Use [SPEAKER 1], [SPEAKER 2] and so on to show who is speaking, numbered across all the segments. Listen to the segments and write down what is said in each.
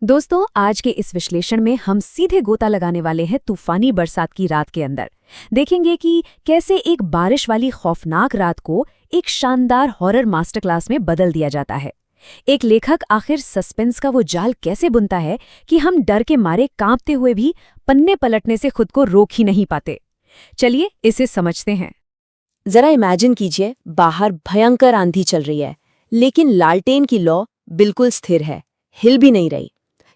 [SPEAKER 1] दोस्तों, आज के इस विश्लेषण में हम सीधे गोता लगाने वाले हैं तूफानी बरसात की रात के अंदर। देखेंगे कि कैसे एक बारिश वाली खौफनाक रात को एक शानदार हॉरर मास्टर क्लास में बदल दिया जाता है। एक लेखक आखिर सस्पेंस का वो जाल कैसे बुनता है कि हम डर के मारे कांपते हुए भी पन्ने पलटने से खुद को रोक ही नहीं पाते। चलिए इसे समझते हैं।
[SPEAKER 2] जरा इमेजिन कीजिए, बाहर भयंकर आंधी चल रही है, लेकिन लालटेन की लौ बिल्कुल स्थिर है, हिल भी नहीं रही।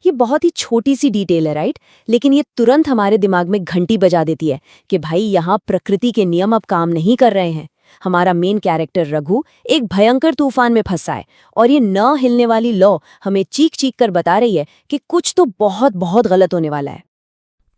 [SPEAKER 2] ये बहुत ही छोटी सी डिटेल है, राइट? लेकिन ये तुरंत हमारे दिमाग में घंटी बजा देती है कि भाई यहाँ प्रकृति के नियम अब काम नहीं कर रहे हैं। हमारा मेन कैरेक्टर रघु एक भयंकर तूफान में फंसा है और ये न हिलने वाली लौ हमें चीख चीख कर बता रही है कि कुछ तो बहुत बहुत गलत होने वाला है।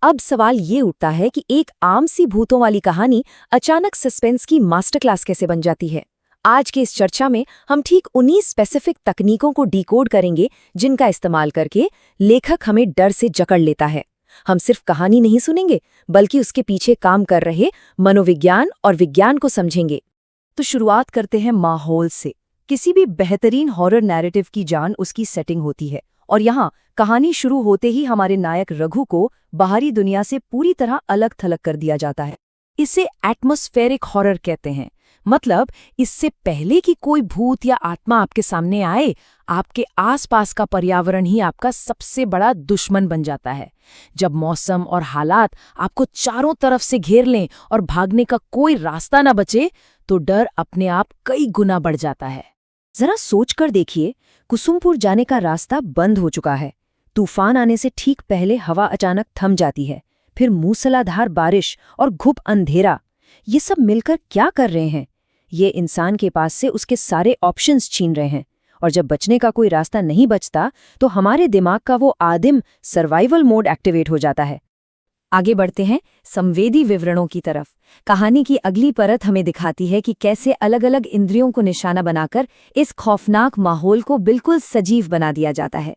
[SPEAKER 2] अब सवाल ये उठता है कि एक आम सी भूतों वाली कहानी अचानक सस्पेंस की मास्टर क्लास कैसे बन जाती है। आज के इस चर्चा में हम ठीक उन्हीं स्पेसिफिक तकनीकों को डिकोड करेंगे जिनका इस्तेमाल करके लेखक हमें डर से जकड़ लेता है। हम सिर्फ कहानी नहीं सुनेंगे, बल्कि उसके पीछे काम कर रहे मनोविज्ञान और विज्ञान को समझेंगे। तो शुरुआत करते हैं माहौल से। किसी भी बेहतरीन हॉरर नैरेटिव की जान उसकी सेटिंग होती है, और यहाँ कहानी शुरू होते ही हमारे नायक रघु को बाहरी दुनिया से पूरी तरह अलग थलग कर दिया जाता है। इसे एटमॉस्फेरिक हॉरर कहते हैं। मतलब इससे पहले कि कोई भूत या आत्मा आपके सामने आए, आपके आसपास का पर्यावरण ही आपका सबसे बड़ा दुश्मन बन जाता है। जब मौसम और हालात आपको चारों तरफ से घेर लें और भागने का कोई रास्ता न बचे, तो डर अपने आप कई गुना बढ़ जाता है। जरा सोचकर देखिए, कुसुमपुर जाने का रास्ता बंद हो चुका है। तूफान आने से ठीक पहले हवा अचानक थम जाती है, फिर मूसलाधार बारिश और घुप अंधेरा। ये सब मिलकर क्या कर रहे हैं? ये इंसान के पास से उसके सारे ऑप्शंस छीन रहे हैं, और जब बचने का कोई रास्ता नहीं बचता तो हमारे दिमाग का वो आदिम सर्वाइवल मोड एक्टिवेट हो जाता है। आगे बढ़ते हैं संवेदी विवरणों की तरफ। कहानी की अगली परत हमें दिखाती है कि कैसे अलग अलग इंद्रियों को निशाना बनाकर इस खौफनाक माहौल को बिल्कुल सजीव बना दिया जाता है।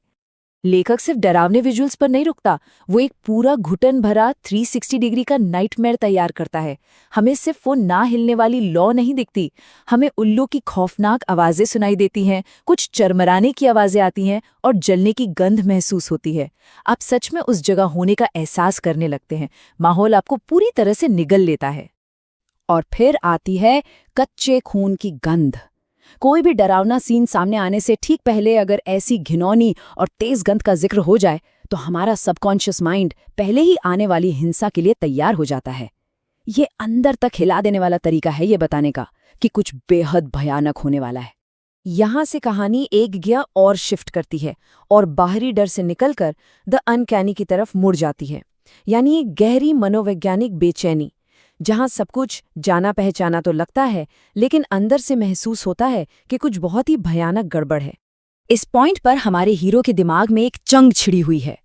[SPEAKER 2] लेखक सिर्फ डरावने विजुअल्स पर नहीं रुकता, वो एक पूरा घुटन भरा 360 डिग्री का नाइटमेयर तैयार करता है। हमें सिर्फ वो ना हिलने वाली लौ नहीं दिखती, हमें उल्लू की खौफनाक आवाज़ें सुनाई देती हैं, कुछ चरमराने की आवाज़ें आती हैं और जलने की गंध महसूस होती है। आप सच में उस जगह होने का एहसास करने लगते हैं। माहौल आपको पूरी तरह से निगल लेता है। और फिर आती है कच्चे खून की गंध। कोई भी डरावना सीन सामने आने से ठीक पहले अगर ऐसी घिनौनी और तेज गंध का जिक्र हो जाए, तो हमारा सबकॉन्शियस माइंड पहले ही आने वाली हिंसा के लिए तैयार हो जाता है। ये अंदर तक हिला देने वाला तरीका है ये बताने का कि कुछ बेहद भयानक होने वाला है। यहाँ से कहानी एक गियर और शिफ्ट करती है और बाहरी डर से निकलकर द अनकैनी की तरफ मुड़ जाती है, यानी एक गहरी मनोवैज्ञानिक बेचैनी, जहां सब कुछ जाना पहचाना तो लगता है, लेकिन अंदर से महसूस होता है कि कुछ बहुत ही भयानक गड़बड़ है। इस पॉइंट पर हमारे हीरो के दिमाग में एक जंग छिड़ी हुई है।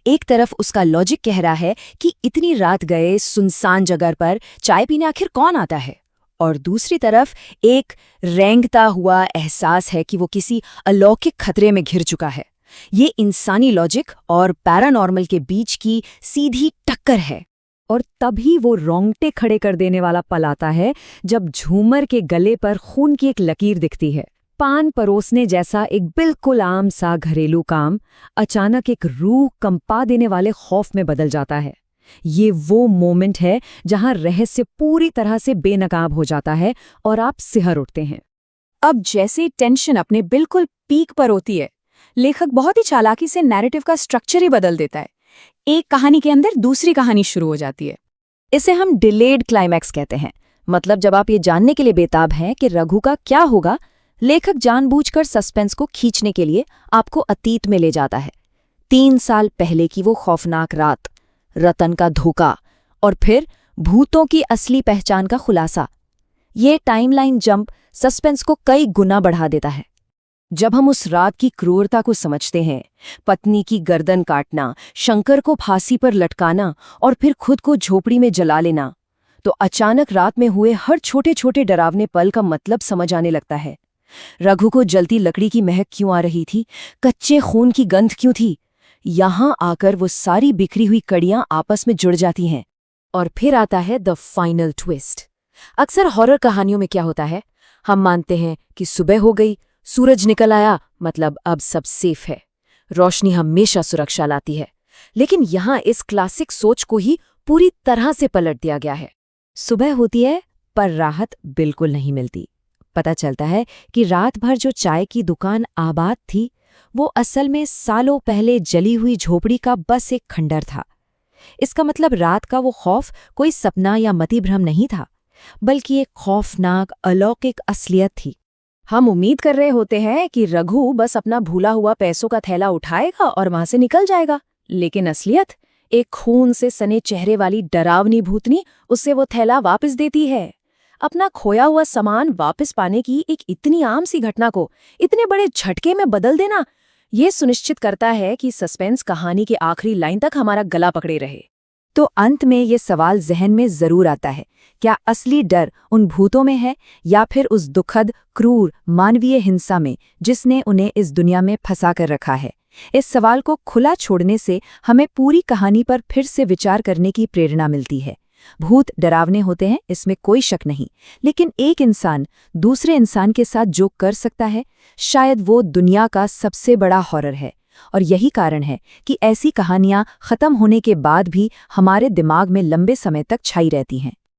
[SPEAKER 2] एक तरफ उसका लॉजिक कह रहा है कि इतनी रात गए सुनसान जगह पर चाय पीने आखिर कौन आता है, और दूसरी तरफ एक रेंगता हुआ एहसास है कि वो किसी अलौकिक खतरे में घिर चुका है। ये इंसानी लॉजिक और पैरानॉर्मल के बीच की सीधी टक्कर है। और तभी वो रोंगटे खड़े कर देने वाला पल आता है जब झूमर के गले पर खून की एक लकीर दिखती है। पान परोसने जैसा एक बिल्कुल आम सा घरेलू काम अचानक एक रूह कंपा देने वाले खौफ में बदल जाता है। ये वो मोमेंट है जहां रहस्य पूरी तरह से बेनकाब हो जाता है और आप सिहर उठते हैं। अब जैसे टेंशन अपने बिल्कुल पीक पर होती है, लेखक बहुत ही चालाकी से नैरेटिव का स्ट्रक्चर ही बदल देता है। एक कहानी के अंदर दूसरी कहानी शुरू हो जाती है। इसे हम डिलेड क्लाइमैक्स कहते हैं। मतलब जब आप ये जानने के लिए बेताब हैं कि रघु का क्या होगा, लेखक जानबूझकर सस्पेंस को खींचने के लिए आपको अतीत में ले जाता है। 3 साल पहले की वो खौफनाक रात, रतन का धोखा, और फिर भूतों की असली पहचान का खुलासा। ये टाइमलाइन जंप सस्पेंस को कई गुना बढ़ा देता है। जब हम उस रात की क्रूरता को समझते हैं, पत्नी की गर्दन काटना, शंकर को फांसी पर लटकाना और फिर खुद को झोपड़ी में जला लेना, तो अचानक रात में हुए हर छोटे छोटे डरावने पल का मतलब समझ आने लगता है। रघु को जलती लकड़ी की महक क्यों आ रही थी, कच्चे खून की गंध क्यों थी? यहां आकर वो सारी बिखरी हुई कड़ियां आपस में जुड़ जाती हैं। और फिर आता है द फाइनल ट्विस्ट। अक्सर हॉरर कहानियों में क्या होता है, हम मानते हैं कि सुबह हो गई, सूरज निकल आया, मतलब अब सब सेफ है।
[SPEAKER 1] रोशनी हमेशा सुरक्षा लाती है, लेकिन यहाँ इस क्लासिक सोच को ही पूरी तरह से पलट दिया गया है।
[SPEAKER 2] सुबह होती है पर राहत बिल्कुल नहीं मिलती। पता चलता है कि रात भर जो चाय की दुकान आबाद थी वो असल में सालों पहले जली हुई झोपड़ी का बस एक खंडर था। इसका मतलब रात का वो खौफ कोई सपना या मतिभ्रम नहीं था, बल्कि एक खौफनाक अलौकिक असलियत थी। हम उम्मीद कर रहे होते हैं कि रघु बस अपना भूला हुआ पैसों का थैला उठाएगा और वहां से निकल जाएगा, लेकिन असलियत एक खून से सने चेहरे वाली डरावनी भूतनी उसे वो थैला वापस देती है। अपना खोया हुआ सामान वापस पाने की एक इतनी आम सी घटना को इतने बड़े झटके में बदल देना, ये सुनिश्चित करता है कि सस्पेंस कहानी के आखिरी लाइन तक हमारा गला पकड़े रहे। तो अंत में ये सवाल जहन में जरूर आता है, क्या असली डर उन भूतों में है या फिर उस दुखद, क्रूर, मानवीय हिंसा में जिसने उन्हें इस दुनिया में फंसा कर रखा है? इस सवाल को खुला छोड़ने से हमें पूरी कहानी पर फिर से विचार करने की प्रेरणा मिलती है। भूत डरावने होते हैं, इसमें कोई शक नहीं, लेकिन एक इंसान दूसरे इंसान के साथ जो कर सकता है, शायद वो दुनिया का सबसे बड़ा हॉरर है। और यही कारण है कि ऐसी कहानियां खत्म होने के बाद भी हमारे दिमाग में लंबे समय तक छाई रहती हैं।